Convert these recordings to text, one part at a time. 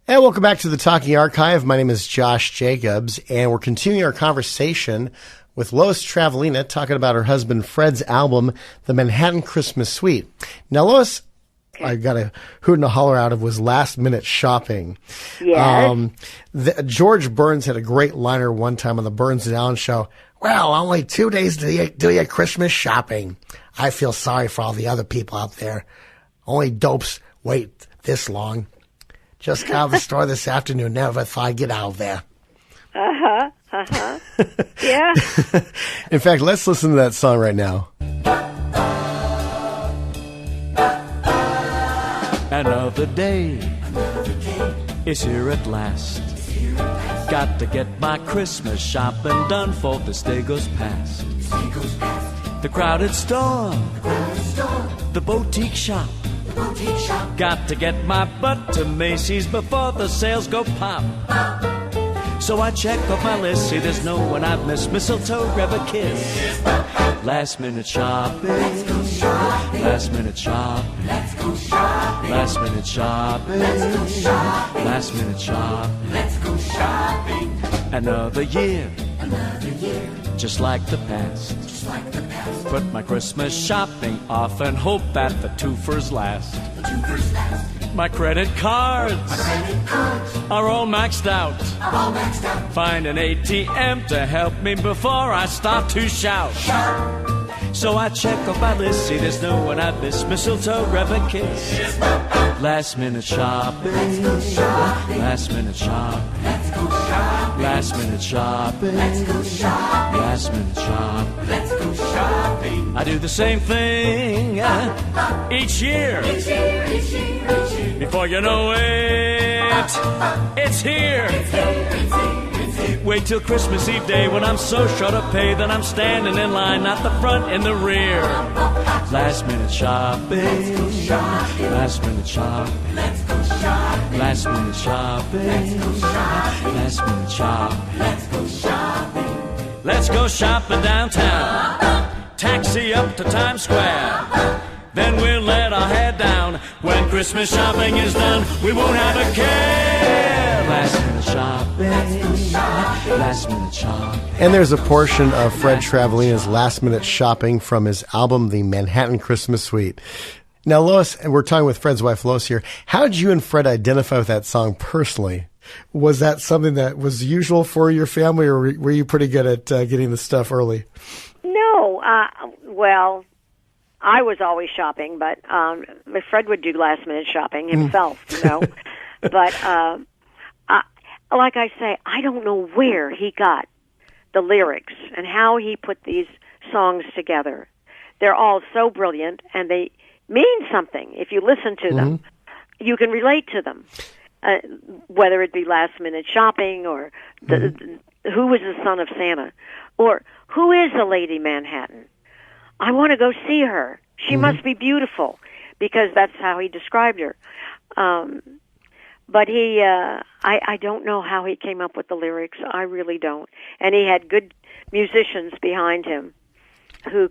And welcome back to the Talking Archive. My name is Josh Jacobs, and we're continuing our conversation with Lois Travalena, talking about her husband Fred's album, The Manhattan Christmas Suite. Now, Lois, I got a hoot and a holler out of was last-minute shopping. Yes. George Burns had a great liner one time on the Burns and Allen show. Well, only 2 days to do your Christmas shopping. I feel sorry for all the other people out there. Only dopes wait this long. Just got out of the store this afternoon. Never thought I'd get out of there. Yeah. In fact, let's listen to that song right now. Another day is here at last. Got to get my Christmas shopping done for this day goes past. The crowded store, the boutique shop. Got to get my butt to Macy's before the sales go pop. So I check off my list, see there's no one I've missed. Mistletoe, grab a kiss. Last minute shopping. Last minute shopping. Last minute shopping. Last minute shopping. Let's go shopping. Another year. Just like the past. Put my Christmas shopping off and hope that the twofers last. My credit cards are all maxed out. Find an ATM to help me before I start to shout. So I check off my list, see there's no one I miss. Mistletoe, grab a kiss. Last minute shopping. Last minute shopping. Last minute shopping. Last minute shopping. Let's go shopping. I do the same thing each year. Before you know it, it's here. Wait till Christmas Eve day when I'm so short of pay that I'm standing in line, not the front, in the rear. Last minute shopping. Last minute shopping. Last minute shopping. Last minute shopping. Let's go shopping. Let's go shopping downtown. Taxi up to Times Square. Then we'll let our head down. When Christmas shopping is done, we won't have a care. Last minute shopping. Last minute shopping. And there's a portion of Fred Travalena's last minute shopping from his album, The Manhattan Christmas Suite. Now, Lois, and we're talking with Fred's wife, Lois, here. How did you and Fred identify with that song personally? Was that something that was usual for your family, or were you pretty good at getting the stuff early? No. Well, I was always shopping, but Fred would do last-minute shopping himself, But like I say, I don't know where he got the lyrics and how he put these songs together. They're all so brilliant, and they mean something. If you listen to them, you can relate to them, whether it be last-minute shopping or who was the son of Santa, or who is the Lady Manhattan? I want to go see her. She must be beautiful, because that's how he described her. But I don't know how he came up with the lyrics. I really don't. And he had good musicians behind him who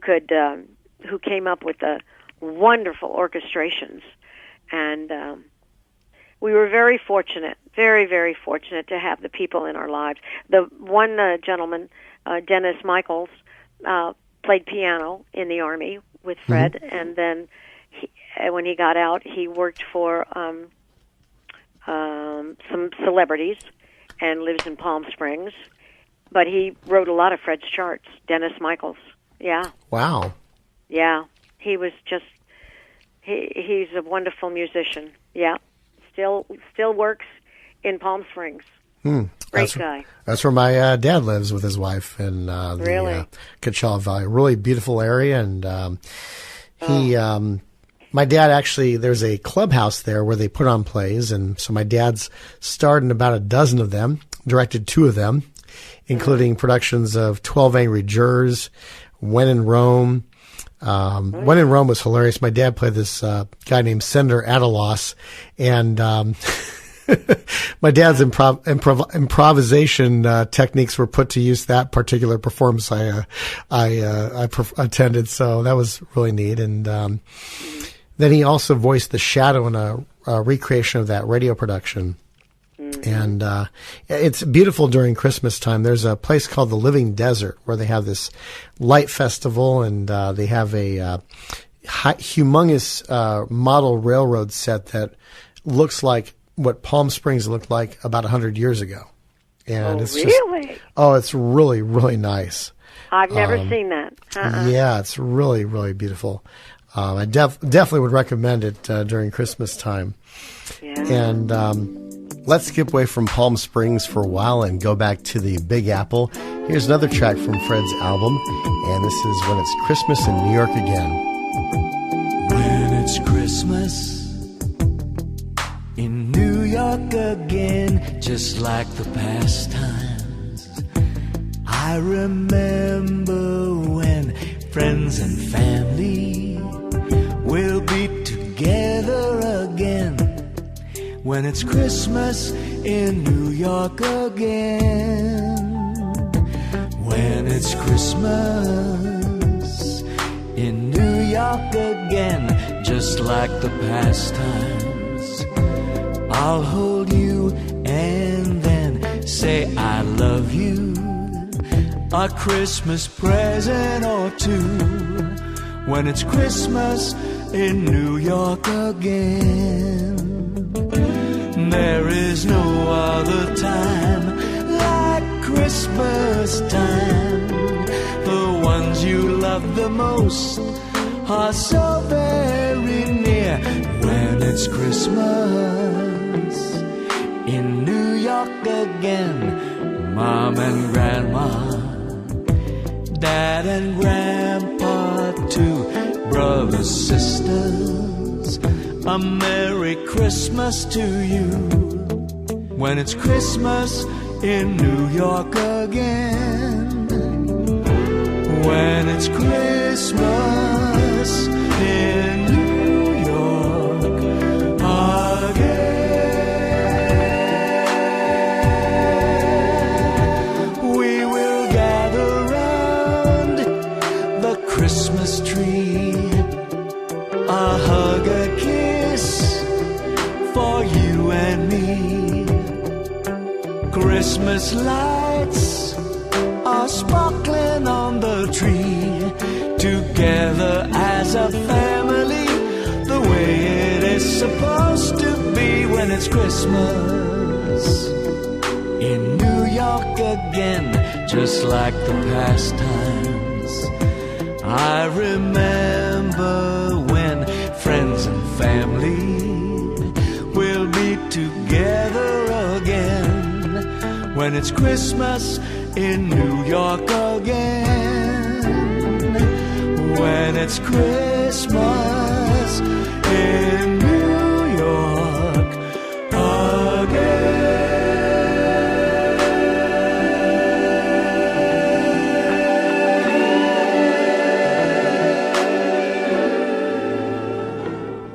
came up with the wonderful orchestrations. And we were very fortunate, very, very fortunate to have the people in our lives. The one gentleman, Dennis Michaels, played piano in the Army with Fred, and then when he got out, he worked for some celebrities and lives in Palm Springs. But he wrote a lot of Fred's charts, Dennis Michaels. Yeah. Wow. Yeah. He was just, he's a wonderful musician. Yeah. Still works in Palm Springs. Great guy. That's where my dad lives with his wife in the Coachella Valley. Really beautiful area. And my dad actually, there's a clubhouse there where they put on plays. And so my dad's starred in about a dozen of them, directed 2 of them, including productions of 12 Angry Jurors, When in Rome. When in Rome was hilarious. My dad played this guy named Senator Atalos, and my dad's improvisation techniques were put to use that particular performance I attended, so that was really neat. And then he also voiced the Shadow in a recreation of that radio production. And it's beautiful during Christmas time. There's a place called the Living Desert where they have this light festival, and they have a humongous model railroad set that looks like what Palm Springs looked like about 100 years ago. And it's really? It's really, really nice. I've never seen that. Yeah, it's really, really beautiful. I definitely would recommend it during Christmas time. Yeah. And let's skip away from Palm Springs for a while and go back to the Big Apple. Here's another track from Fred's album, and this is When It's Christmas in New York Again. When it's Christmas in New York again, just like the past times, I remember when friends and family will be together again. When it's Christmas in New York again. When it's Christmas in New York again, just like the past times, I'll hold you and then say I love you, a Christmas present or two. When it's Christmas in New York again, there is no other time like Christmas time. The ones you love the most are so very near. When it's Christmas in New York again, Mom and Grandma, Dad and Grandpa too, brothers, sisters, a Merry Christmas to you. When it's Christmas in New York again. When it's Christmas in New York again. We will gather round the Christmas tree, a hug, a kiss for you and me. Christmas lights are sparkling on the tree, together as a family, the way it is supposed to be. When it's Christmas in New York again, just like the past times, I remember when friends and family will be together again. When it's Christmas in New York again. When it's Christmas in New York again.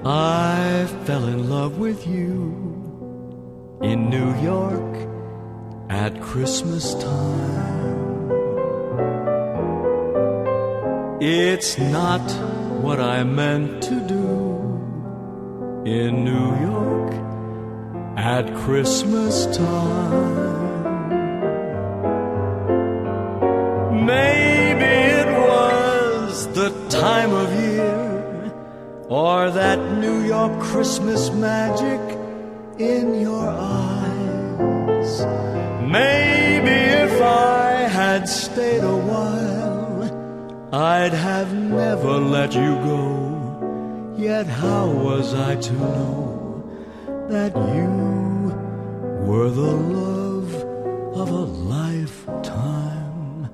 I fell in love with you in New York at Christmas time. It's not what I meant to do in New York at Christmas time. Maybe it was the time of year, or that New York Christmas magic in your eyes. Maybe if I had stayed a while, I'd have never let you go. Yet how was I to know that you were the love of a lifetime?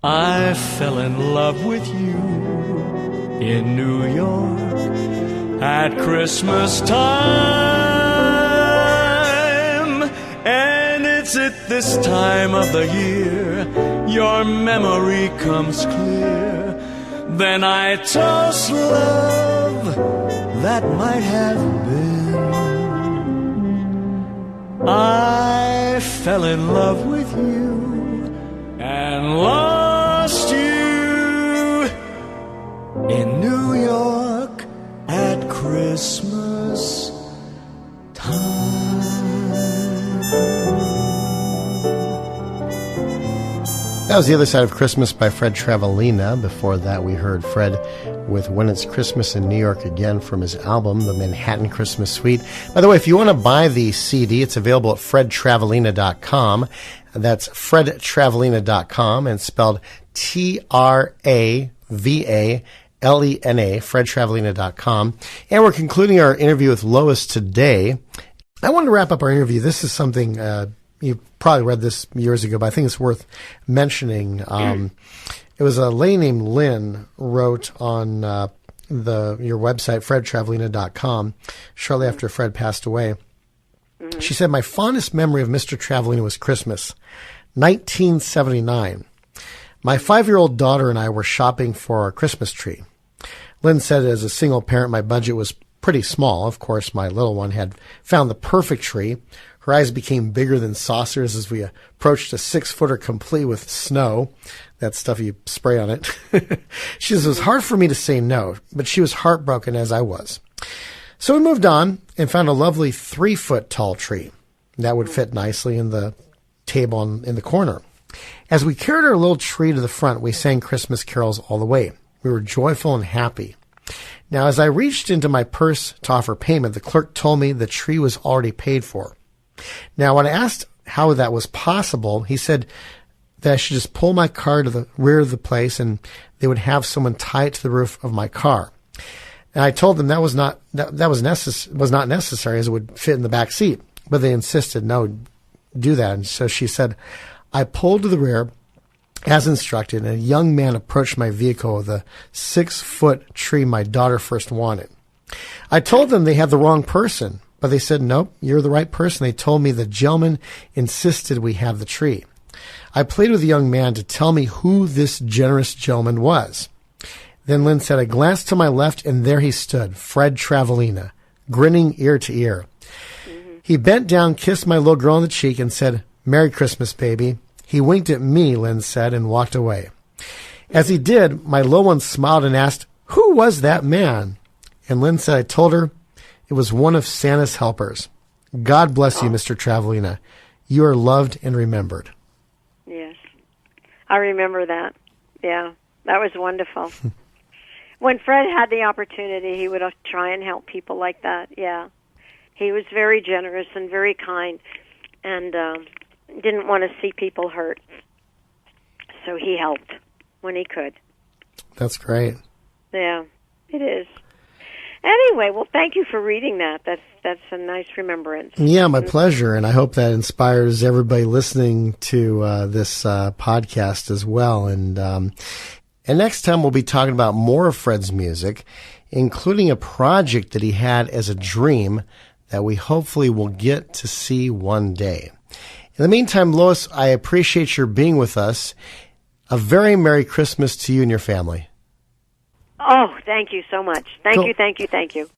I fell in love with you in New York at Christmas time. And it's at this time of the year your memory comes clear. Then I toast love that might have been. I fell in love with you and lost you in New York at Christmas time. That was The Other Side of Christmas by Fred Travalena. Before that, we heard Fred with When It's Christmas in New York Again from his album, The Manhattan Christmas Suite. By the way, if you want to buy the CD, it's available at fredtravalena.com. That's fredtravalena.com, and spelled Travalena, fredtravalena.com. And we're concluding our interview with Lois today. I wanted to wrap up our interview. This is something you probably read this years ago, but I think it's worth mentioning. It was a lady named Lynn wrote on your website, fredtravalena.com, shortly after Fred passed away. She said, "My fondest memory of Mr. Travalena was Christmas, 1979. My 5-year-old daughter and I were shopping for our Christmas tree. Lynn said, as a single parent, my budget was pretty small. Of course, my little one had found the perfect tree. Her eyes became bigger than saucers as we approached a 6-footer complete with snow." That stuff you spray on it. She says, "It was hard for me to say no, but she was heartbroken as I was. So we moved on and found a lovely 3-foot tall tree that would fit nicely in the table in the corner. As we carried our little tree to the front, we sang Christmas carols all the way. We were joyful and happy. Now, as I reached into my purse to offer payment, the clerk told me the tree was already paid for. Now, when I asked how that was possible, he said that I should just pull my car to the rear of the place and they would have someone tie it to the roof of my car. And I told them that was not necessary, as it would fit in the back seat. But they insisted, no, do that. And so she said, I pulled to the rear as instructed, and a young man approached my vehicle with a 6-foot tree my daughter first wanted. I told them they had the wrong person, but they said, nope, you're the right person. They told me the gentleman insisted we have the tree. I pleaded with the young man to tell me who this generous gentleman was. Then Lynn said, I glanced to my left, and there he stood, Fred Travalena, grinning ear to ear. He bent down, kissed my little girl on the cheek, and said, Merry Christmas, baby. He winked at me, Lynn said, and walked away. As he did, my little one smiled and asked, who was that man? And Lynn said, I told her it was one of Santa's helpers. God bless you, Mr. Travalena. You are loved and remembered. Yes. I remember that. Yeah, that was wonderful. When Fred had the opportunity, he would try and help people like that, yeah. He was very generous and very kind, and didn't want to see people hurt. So he helped when he could. That's great. Yeah, it is. Anyway, well, thank you for reading that. That's a nice remembrance. Yeah, my pleasure, and I hope that inspires everybody listening to this podcast as well. And next time we'll be talking about more of Fred's music, including a project that he had as a dream that we hopefully will get to see one day. In the meantime, Lois, I appreciate your being with us. A very Merry Christmas to you and your family. Oh, thank you so much. Thank you.